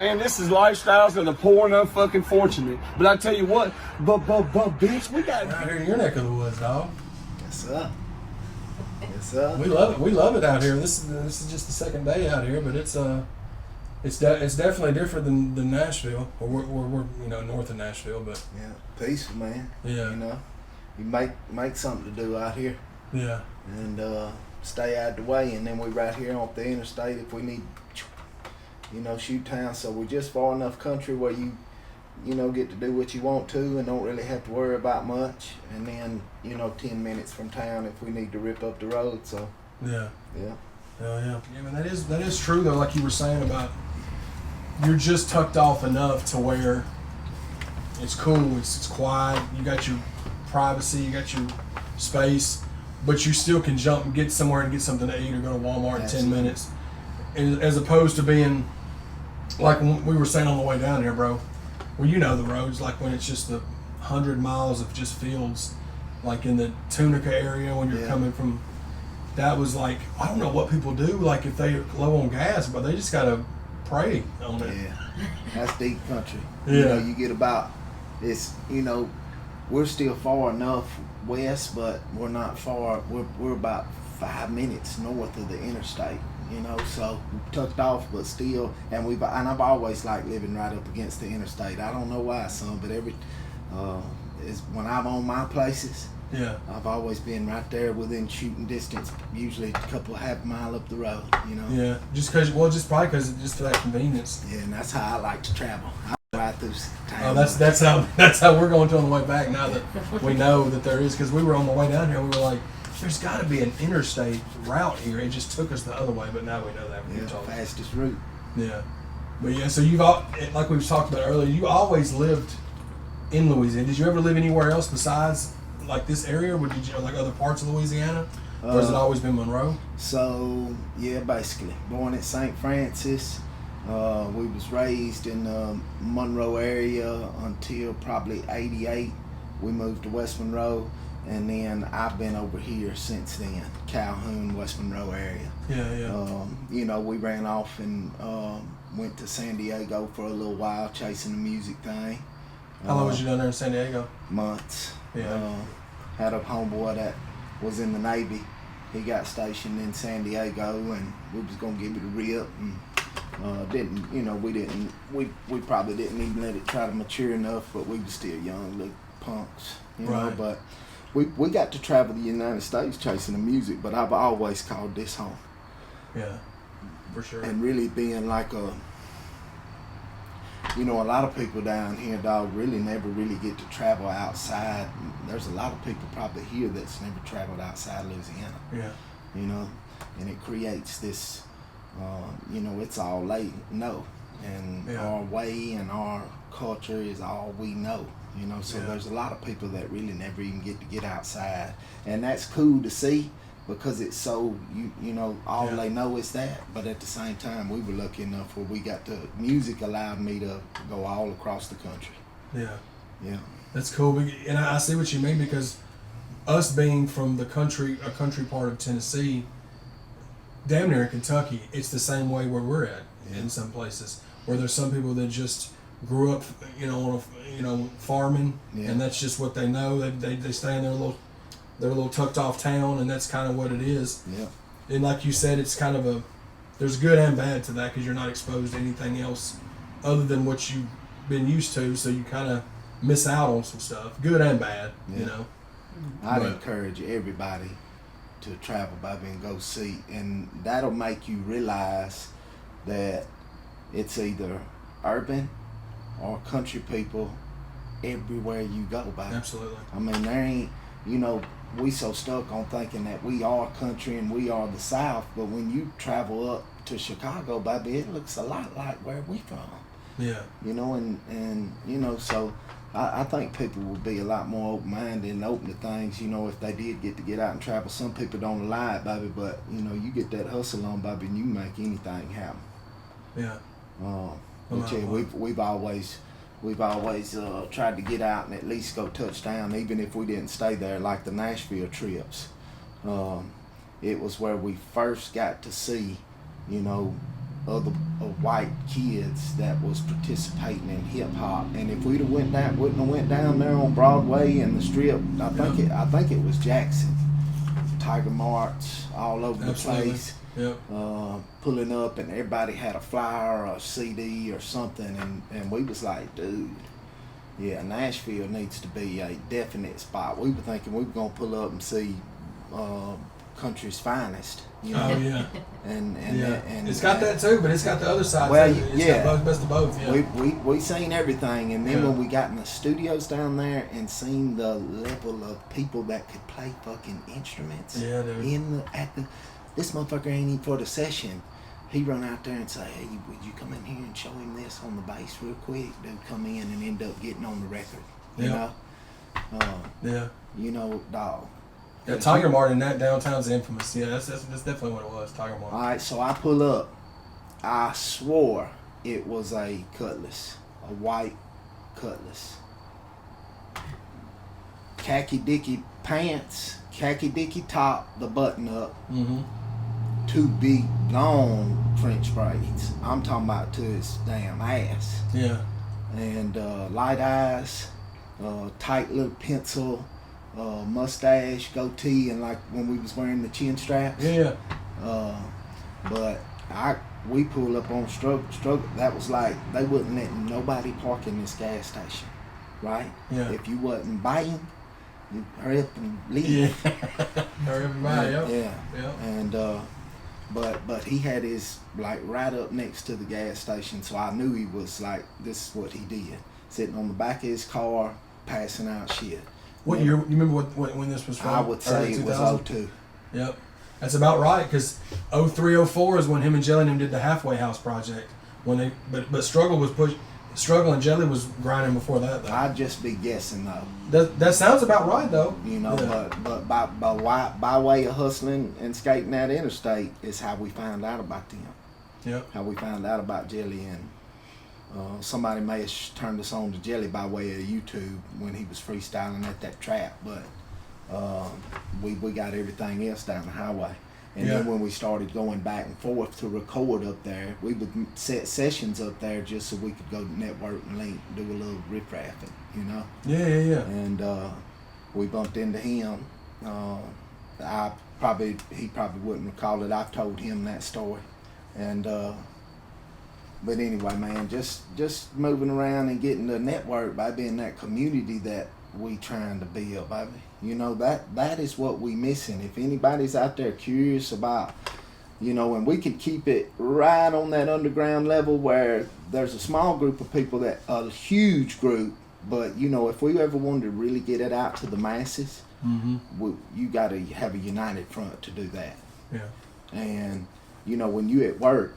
Man, this is lifestyles of the poor and unfucking fortunate. But I tell you what, but bitch, we got out here in your neck of the woods, dog. Yes, sir. Yes, sir. We love it. We love it out here. This is just the second day out here, but it's definitely different than Nashville. Or we're north of Nashville, but Yeah, peaceful, man. Yeah. You know, you make something to do out here, yeah, and stay out the way, and then we right here off the interstate if we need, shoot town. So we're just far enough country where you get to do what you want to and don't really have to worry about much. And then 10 minutes from town if we need to rip up the road. So yeah. yeah. Hell yeah. Yeah, man, that is true though. Like you were saying about, you're just tucked off enough to where it's cool. It's quiet. You got your privacy. You got your space, but you still can jump and get somewhere and get something to eat or go to Walmart in 10 minutes, as opposed to being like when we were saying on the way down here, bro. Well, you know the roads, like when it's just the 100 miles of just fields, like in the Tunica area when you're coming from. That was like, I don't know what people do, like if they're low on gas, but they just gotta pray on it. Yeah, that's deep country. Yeah. You get about it's. We're still far enough west, but we're not far. We're about 5 minutes north of the interstate. So tucked off, but still, and I've always liked living right up against the interstate. I don't know why, son, but is when I'm on my places. Yeah. I've always been right there within shooting distance, usually a couple half mile up the road. Yeah, just probably because for that convenience. Yeah, and that's how I like to travel. I ride through town. Oh, that's how we're going to on the way back now that we know that there is, because we were on the way down here. We were like, there's got to be an interstate route here. It just took us the other way, but now we know that. Yeah, fastest route. Yeah, but yeah. So like we've talked about earlier, you always lived in Louisiana. Did you ever live anywhere else besides like this area, or did you like other parts of Louisiana, or has it always been Monroe? So yeah, basically born at St. Francis. We was raised in the Monroe area until probably '88. We moved to West Monroe, and then I've been over here since then, Calhoun, West Monroe area. Yeah. We ran off and went to San Diego for a little while chasing the music thing. How long was you down there in San Diego? Months. Yeah. Had a homeboy that was in the Navy. He got stationed in San Diego, and we was gonna give it a rip, and we probably didn't even let it try to mature enough, but we was still young little punks, Right. But we got to travel the United States chasing the music, but I've always called this home. Yeah, for sure. And really being like a lot of people down here, dog, really never really get to travel outside. There's a lot of people probably here that's never traveled outside Louisiana. Yeah. And it creates this, it's all they know. And our way and our culture is all we know. So there's a lot of people that really never even get to get outside. And that's cool to see, because it's so, all they know is that. But at the same time, we were lucky enough where music allowed me to go all across the country. Yeah. Yeah. That's cool. And I see what you mean, because us being from a country part of Tennessee, damn near in Kentucky, it's the same way where we're at in some places, where there's some people that just grew up, farming, and that's just what they know. They stay in their little tucked off town, and that's kind of what it is. Yeah. And like you said, it's kind of there's good and bad to that, because you're not exposed to anything else other than what you've been used to, so you kind of miss out on some stuff, good and bad. I'd encourage everybody to travel, baby, and go see, and that'll make you realize that it's either urban or country people everywhere you go, baby. Absolutely. I mean, there ain't, we so stuck on thinking that we are country and we are the South, but when you travel up to Chicago, baby, it looks a lot like where we from. Yeah. So I think people would be a lot more open-minded and open to things, if they did get to get out and travel. Some people don't allow it, baby, but, you get that hustle on, baby, and you can make anything happen. Yeah. But yeah, we've always tried to get out and at least go touchdown, even if we didn't stay there, like the Nashville trips. It was where we first got to see, other white kids that was participating in hip hop. And if we'd have wouldn't have went down there on Broadway and the Strip, I think it was Jackson, Tiger March all over the place. Yep. Pulling up, and everybody had a flyer or a CD or something, and we was like, dude, yeah, Nashville needs to be a definite spot. We were thinking we were gonna pull up and see country's finest, you know. Oh yeah. And it's got that too, but it's got the other side well, too. It's got both, best of both. Yeah. We seen everything, and then when we got in the studios down there and seen the level of people that could play fucking instruments, Yeah, dude. This motherfucker ain't even for the session. He run out there and say, hey, would you come in here and show him this on the bass real quick? Dude come in and end up getting on the record. You know? Yeah. You know, dog. Yeah, Tiger Mart in that downtown's infamous. Yeah, that's definitely what it was, Tiger Mart. All right, so I pull up. I swore it was a Cutlass, a white Cutlass. Khaki dicky pants, khaki dicky top, the button up. Mm-hmm. Two big, long French braids. I'm talking about to his damn ass. Yeah. And light eyes, tight little pencil, mustache, goatee, and like when we was wearing the chin straps. Yeah. But we pulled up on struggle. That was like they wouldn't let nobody park in this gas station, right? Yeah. If you wasn't biting, you hurry up and leave. Yeah. Hurry up and buy. Yep. Yeah. And but he had his like right up next to the gas station, so I knew he was like, this is what he did, sitting on the back of his car, passing out shit. What year? You remember when this was from? I would say it was 02. Yep. That's about right, because 03, 04 is when him and Jelly and him did the Halfway House project. But Struggle and Jelly was grinding before that though. I'd just be guessing though. That sounds about right though. You know, but by way of hustling and skating that interstate is how we found out about them. Yep. How we found out about Jelly, and somebody may have turned us on to Jelly by way of YouTube when he was freestyling at that trap, but we got everything else down the highway. And then when we started going back and forth to record up there, we would set sessions up there just so we could go to network and link, do a little riff-raffing, you know? Yeah. And we bumped into him. He probably wouldn't recall it. I've told him that story. And but anyway, man, just moving around and getting the network, baby, in that community that we trying to build, baby. You know, that is what we missing. If anybody's out there curious about, you know, and we could keep it right on that underground level where there's a small group of people that a huge group, but you know, if we ever wanted to really get it out to the masses, you got to have a united front to do that. Yeah. And you know, when you at work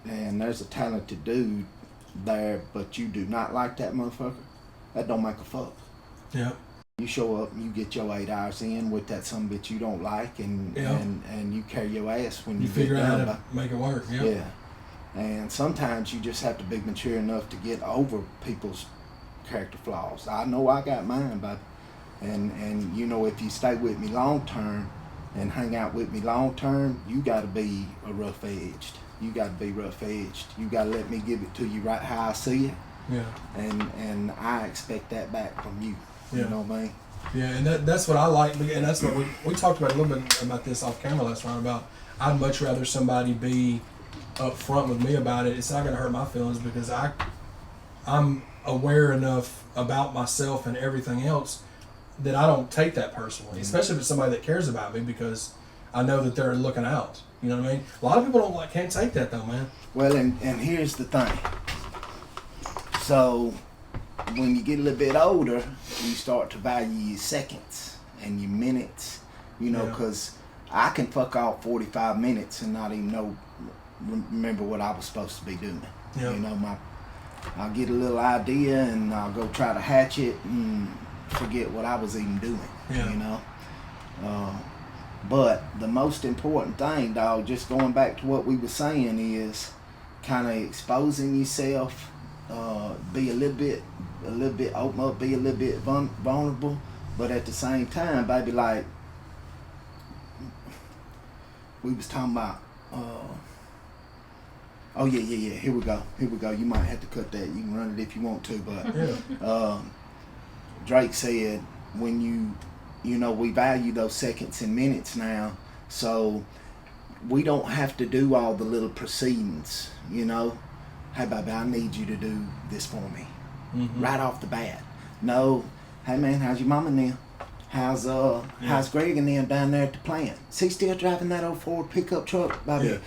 and there's a talented dude there, but you do not like that motherfucker, that don't make a fuck. Yeah. You show up and you get your 8 hours in with that some bitch you don't like, and you carry your ass when you figure get out how done. to make it work. Yep. Yeah. And sometimes you just have to be mature enough to get over people's character flaws. I know I got mine, baby. And you know, if you stay with me long term and hang out with me long term, you got to be rough edged. You got to be rough edged. You got to let me give it to you right how I see it. Yeah. And I expect that back from you. Yeah. You know what I mean? Yeah, and that's what I like, and that's what we talked about a little bit about this off camera last night, about I'd much rather somebody be up front with me about it. It's not going to hurt my feelings because I'm aware enough about myself and everything else that I don't take that personally, especially if it's somebody that cares about me, because I know that they're looking out. You know what I mean? A lot of people can't take that though, man. Well, and here's the thing. So when you get a little bit older, you start to value your seconds and your minutes, you know, because I can fuck off 45 minutes and not even remember what I was supposed to be doing. Yeah. You know, I'll get a little idea and I'll go try to hatch it and forget what I was even doing, you know. But the most important thing, dog, just going back to what we were saying, is kind of exposing yourself, be a little bit open up, be a little bit vulnerable, but at the same time, baby, like we was talking about Oh yeah. Here we go. You might have to cut that. You can run it if you want to, but Drake said when you know, we value those seconds and minutes now, so we don't have to do all the little proceedings. You know, hey baby, I need you to do this for me, right off the bat. No, hey man, how's your mama now? How's Greg and them down there at the plant? Is he still driving that old Ford pickup truck, baby?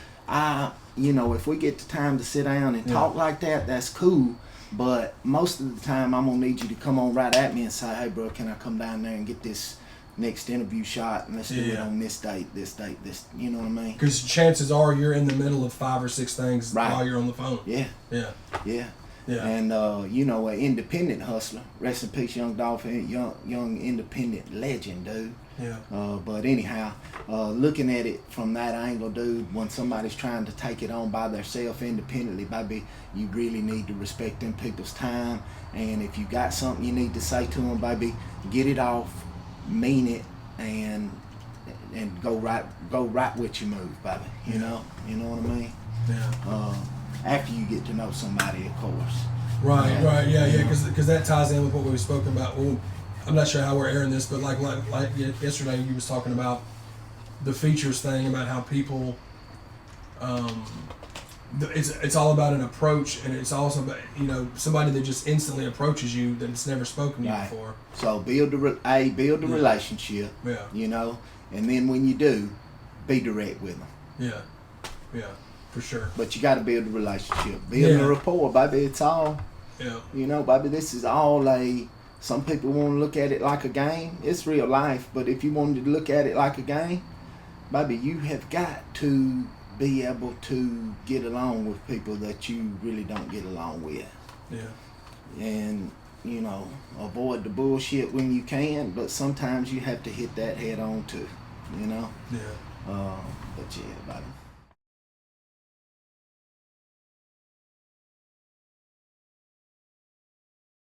You know, if we get the time to sit down and talk like that, that's cool. But most of the time, I'm gonna need you to come on right at me and say, "Hey, bro, can I come down there and get this next interview shot, and let's do it on this date. You know what I mean?" Because chances are you're in the middle of 5 or 6 things while you're on the phone. Yeah. And you know, an independent hustler. Rest in peace, young Dolphin, young independent legend, dude. Yeah. But anyhow, looking at it from that angle, dude, when somebody's trying to take it on by themselves independently, baby, you really need to respect them people's time. And if you got something you need to say to them, baby, get it off, mean it, and go right with your move, baby. You know what I mean? Yeah. After you get to know somebody, of course. Right, yeah, because that ties in with what we've spoken about. Well, I'm not sure how we're airing this, but like yesterday, you was talking about the features thing, about how people, it's all about an approach, and it's also about, you know, somebody that just instantly approaches you that's never spoken to you before. So build the relationship. Yeah. You know, and then when you do, be direct with them. Yeah, for sure. But you got to build a relationship, build a rapport, baby. It's all. Yeah. You know, baby, this is all some people want to look at it like a game. It's real life, but if you wanted to look at it like a game, baby, you have got to be able to get along with people that you really don't get along with. Yeah. And, you know, avoid the bullshit when you can, but sometimes you have to hit that head on too, you know? Yeah. But yeah, baby.